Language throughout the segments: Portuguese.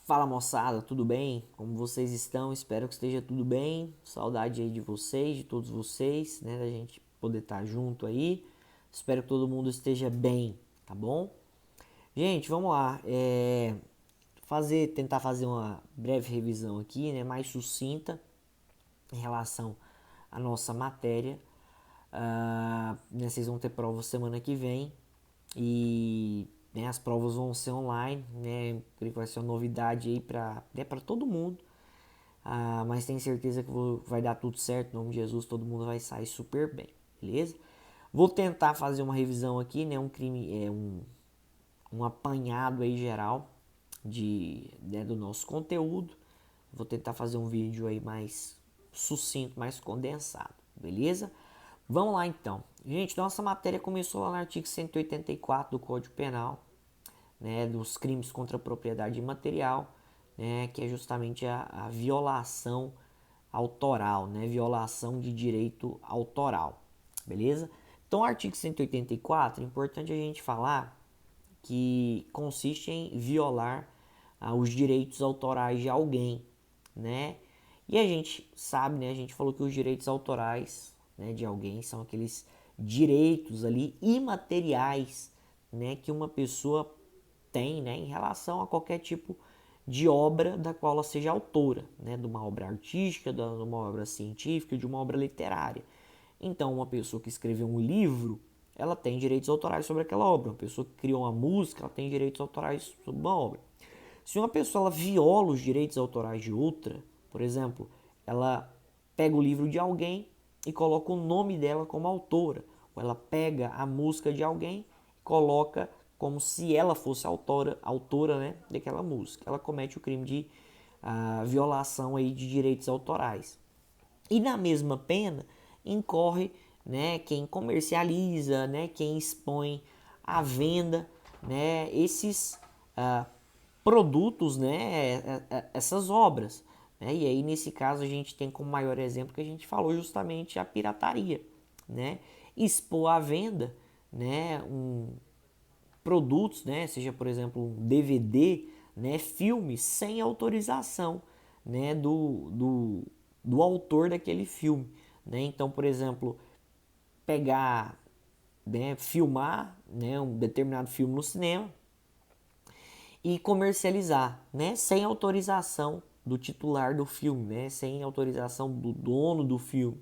Fala moçada, tudo bem? Como vocês estão? Espero que esteja tudo bem. Saudade aí de vocês, de todos vocês, né? Da gente poder estar junto aí. Espero que todo mundo esteja bem, tá bom? Gente, vamos lá. Tentar fazer uma breve revisão aqui, né? Mais sucinta em relação à nossa matéria. Né, vocês vão ter prova semana que vem e né, as provas vão ser online, né? Creio que vai ser uma novidade aí para todo mundo. Mas tenho certeza que vai dar tudo certo, em nome de Jesus, todo mundo vai sair super bem, beleza? Vou tentar fazer uma revisão aqui, né? Um apanhado aí geral né, do nosso conteúdo. Vou tentar fazer um vídeo aí mais sucinto, mais condensado, beleza? Vamos lá então. Gente, nossa matéria começou lá no artigo 184 do Código Penal, né, dos crimes contra a propriedade imaterial, né, que é justamente a violação autoral, né, violação de direito autoral, beleza? Então, o artigo 184, é importante a gente falar que consiste em violar os direitos autorais de alguém, né? E a gente sabe, né? A gente falou que os direitos autorais, né, de alguém são aqueles direitos ali imateriais, né, que uma pessoa tem, né, em relação a qualquer tipo de obra da qual ela seja autora, né, de uma obra artística, de uma obra científica, de uma obra literária. Então, uma pessoa que escreveu um livro, ela tem direitos autorais sobre aquela obra. Uma pessoa que criou uma música, ela tem direitos autorais sobre uma obra. Se uma pessoa ela viola os direitos autorais de outra, por exemplo, ela pega o livro de alguém e coloca o nome dela como autora, ou ela pega a música de alguém e coloca como se ela fosse autora, né, daquela música. Ela comete o crime de violação aí de direitos autorais. E na mesma pena incorre, né, quem comercializa, né, quem expõe à venda, né, esses produtos, né, essas obras. Né? E aí nesse caso a gente tem como maior exemplo que a gente falou justamente a pirataria, né? Expor à venda, né, produtos, né, seja por exemplo um DVD, né, filmes sem autorização, né, do autor daquele filme, né? Então, por exemplo, pegar, né, filmar, né, um determinado filme no cinema e comercializar, né, sem autorização do titular do filme, né, sem autorização do dono do filme,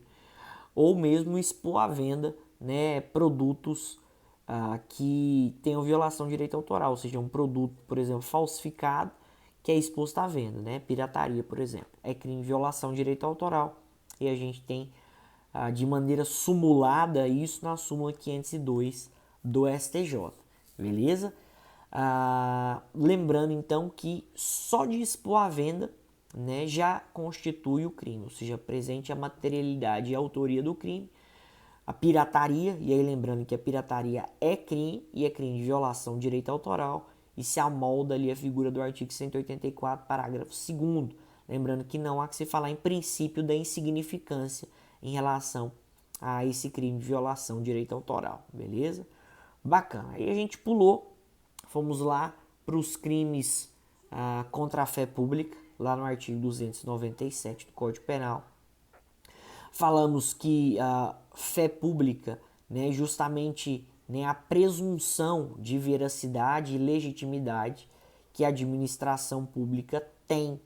ou mesmo expor à venda, né, produtos que tenham violação de direito autoral, ou seja, um produto, por exemplo, falsificado que é exposto à venda, né, pirataria, por exemplo, é crime de violação de direito autoral e a gente tem de maneira simulada isso na súmula 502 do STJ, beleza? Lembrando então que só de expor à venda, né, já constitui o crime, ou seja, presente a materialidade e a autoria do crime, a pirataria, e aí lembrando que a pirataria é crime e é crime de violação de direito autoral e se amolda ali a figura do artigo 184, parágrafo 2º, lembrando que não há que se falar em princípio da insignificância em relação a esse crime de violação de direito autoral, beleza? Bacana, aí a gente pulou, fomos lá para os crimes contra a fé pública, lá no artigo 297 do Código Penal. Falamos que a fé pública, né, justamente, né, a presunção de veracidade e legitimidade que a administração pública tem,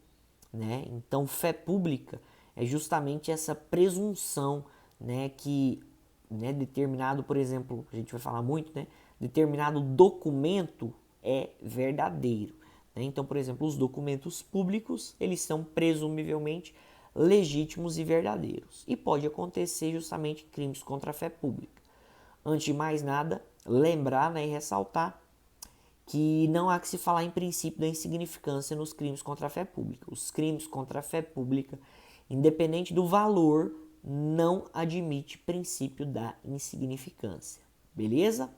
né? Então, fé pública é justamente essa presunção, né, que, né, determinado, por exemplo, a gente vai falar muito, né, determinado documento é verdadeiro. Né? Então, por exemplo, os documentos públicos, eles são presumivelmente legítimos e verdadeiros. E pode acontecer justamente crimes contra a fé pública. Antes de mais nada, lembrar, né, e ressaltar que não há que se falar em princípio da insignificância nos crimes contra a fé pública. Os crimes contra a fé pública, independente do valor, não admite princípio da insignificância. Beleza?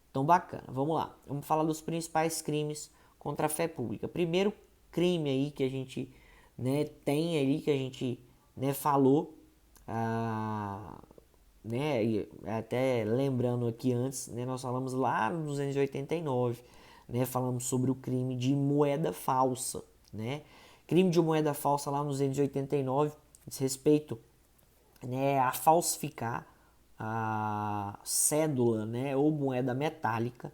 Então, bacana. Vamos lá. Vamos falar dos principais crimes contra a fé pública. Primeiro crime aí que a gente, né, tem aí, que a gente, né, falou, né, e até lembrando aqui antes, né, nós falamos lá no 289, né, falamos sobre o crime de moeda falsa, né? Crime de moeda falsa lá no 289 diz respeito, né, a falsificar a cédula, né, ou moeda metálica.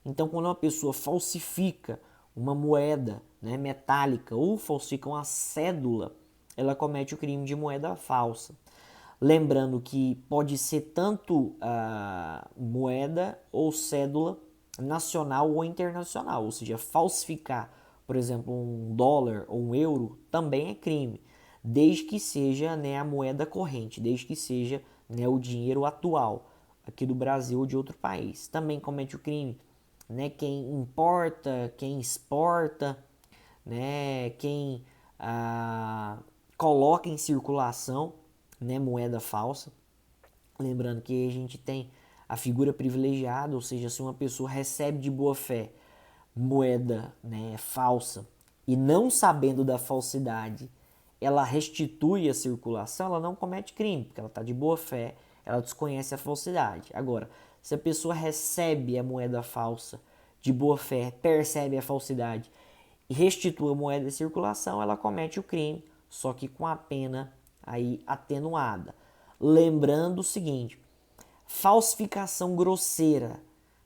Então, quando uma pessoa falsifica uma moeda, né, metálica ou falsifica uma cédula, ela comete o crime de moeda falsa. Lembrando que pode ser tanto a moeda ou cédula nacional ou internacional, ou seja, falsificar, por exemplo, um dólar ou um euro também é crime, desde que seja, né, a moeda corrente, desde que seja, né, o dinheiro atual aqui do Brasil ou de outro país. Também comete o crime, né, quem importa, quem exporta, né, quem coloca em circulação, né, moeda falsa. Lembrando que a gente tem a figura privilegiada, ou seja, se uma pessoa recebe de boa fé moeda, né, falsa e não sabendo da falsidade, ela restitui a circulação, ela não comete crime, porque ela está de boa fé, ela desconhece a falsidade. Agora, se a pessoa recebe a moeda falsa de boa fé, percebe a falsidade e restitui a moeda em circulação, ela comete o crime, só que com a pena aí atenuada. Lembrando o seguinte, falsificação grosseira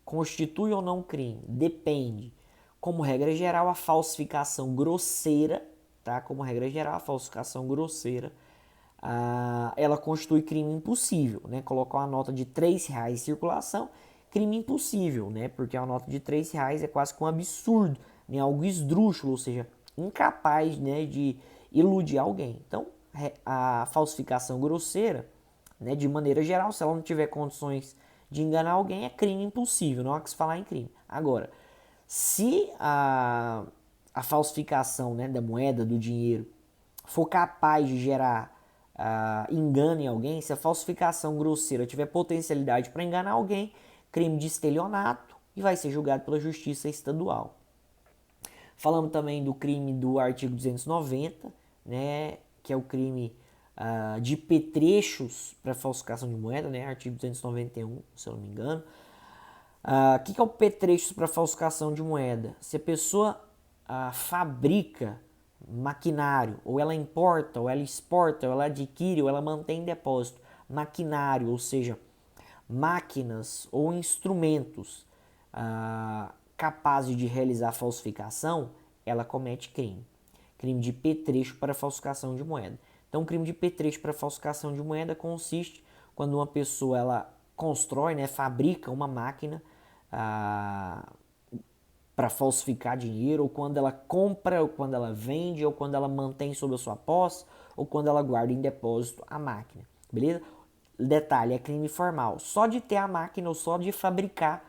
constitui ou não crime? Depende. Como regra geral, a falsificação grosseira, tá? Como regra geral, a falsificação grosseira, ela constitui crime impossível, né? Colocar uma nota de R$ 3 em circulação, crime impossível, né? Porque a nota de R$ 3 é quase que um absurdo, né? Algo esdrúxulo, ou seja, incapaz, né, de iludir alguém. Então, a falsificação grosseira, né, de maneira geral, se ela não tiver condições de enganar alguém, é crime impossível, não há que se falar em crime. Agora, se a falsificação, né, da moeda, do dinheiro, for capaz de gerar engano em alguém, se a falsificação grosseira tiver potencialidade para enganar alguém, crime de estelionato e vai ser julgado pela Justiça Estadual. Falamos também do crime do artigo 290, né, que é o crime de petrechos para falsificação de moeda, né, artigo 291, se eu não me engano. O que é o petrechos para falsificação de moeda? Se a pessoa fabrica maquinário, ou ela importa, ou ela exporta, ou ela adquire, ou ela mantém em depósito maquinário, ou seja, máquinas ou instrumentos capazes de realizar falsificação, ela comete crime. Crime de petrecho para falsificação de moeda. Então, o crime de petrecho para falsificação de moeda consiste quando uma pessoa ela constrói, né, fabrica uma máquina para falsificar dinheiro, ou quando ela compra, ou quando ela vende, ou quando ela mantém sob a sua posse, ou quando ela guarda em depósito a máquina, beleza? Detalhe, é crime formal. Só de ter a máquina ou só de fabricar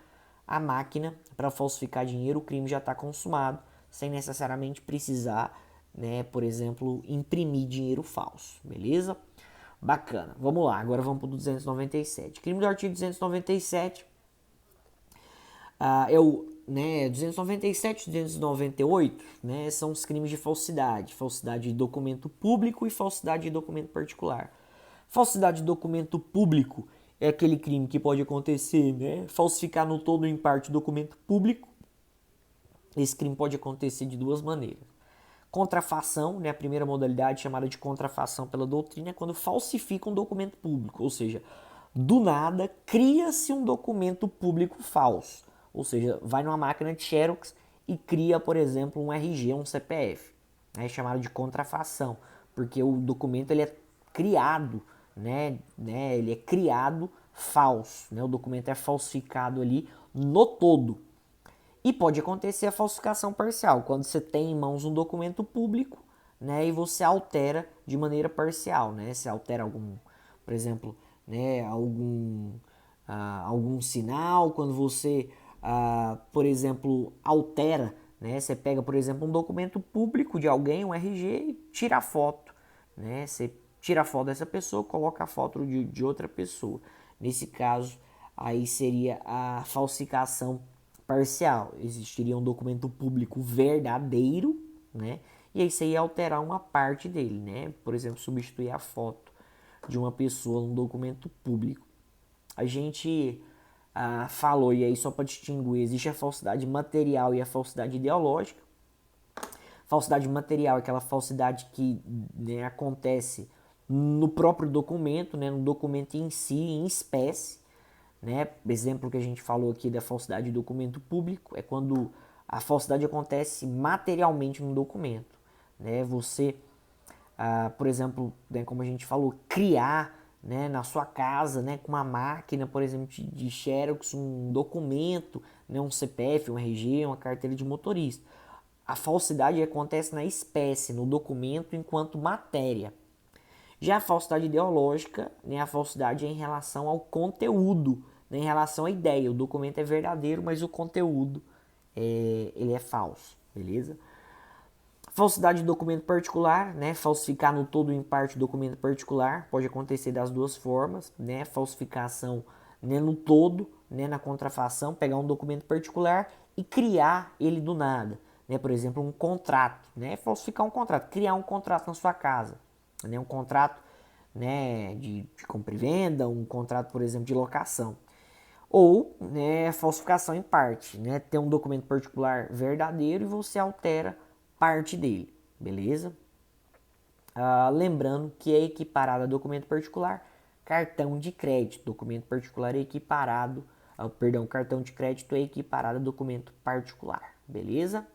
a máquina para falsificar dinheiro, o crime já está consumado, sem necessariamente precisar, né, por exemplo, imprimir dinheiro falso, beleza? Bacana. Vamos lá, agora vamos para o 297. Crime do artigo 297 é o 297 e 298, né, são os crimes de falsidade. Falsidade de documento público e falsidade de documento particular. Falsidade de documento público é aquele crime que pode acontecer, né, falsificar no todo ou em parte documento público. Esse crime pode acontecer de duas maneiras. Contrafação, né, a primeira modalidade chamada de contrafação pela doutrina é quando falsifica um documento público, ou seja, do nada cria-se um documento público falso, ou seja, vai numa máquina de Xerox e cria, por exemplo, um RG, um CPF, é chamado de contrafação, porque o documento ele é criado, ele é criado falso, né, o documento é falsificado ali no todo. E pode acontecer a falsificação parcial, quando você tem em mãos um documento público, né, e você altera de maneira parcial, né, você altera algum, por exemplo, né, algum sinal, quando você, por exemplo, altera, né, você pega, por exemplo, um documento público de alguém, um RG, e tira a foto, né, você tira a foto dessa pessoa, coloca a foto de outra pessoa. Nesse caso, aí seria a falsificação parcial. Existiria um documento público verdadeiro, né? E aí você ia alterar uma parte dele, né? Por exemplo, substituir a foto de uma pessoa num documento público. A gente falou, e aí só para distinguir, existe a falsidade material e a falsidade ideológica. Falsidade material é aquela falsidade que, né, acontece no próprio documento, né, no documento em si, em espécie, né? Exemplo que a gente falou aqui da falsidade de documento público é quando a falsidade acontece materialmente no documento, né? Você, por exemplo, né, como a gente falou, criar, né, na sua casa, né, com uma máquina, por exemplo, de Xerox, um documento, né, um CPF, um RG, uma carteira de motorista. A falsidade acontece na espécie, no documento, enquanto matéria. Já a falsidade ideológica, né, a falsidade é em relação ao conteúdo, né, em relação à ideia. O documento é verdadeiro, mas o conteúdo ele é falso, beleza? Falsidade de documento particular, né, falsificar no todo ou em parte o documento particular, pode acontecer das duas formas, né, falsificação, né, no todo, né, na contrafação, pegar um documento particular e criar ele do nada, né, por exemplo, um contrato, né, falsificar um contrato, criar um contrato na sua casa, né, um contrato, né, de compra e venda, um contrato, por exemplo, de locação. Ou, né, falsificação em parte, né, ter um documento particular verdadeiro e você altera parte dele, beleza? Lembrando que é equiparado a documento particular cartão de crédito. Documento particular é equiparado, cartão de crédito é equiparado a documento particular, beleza?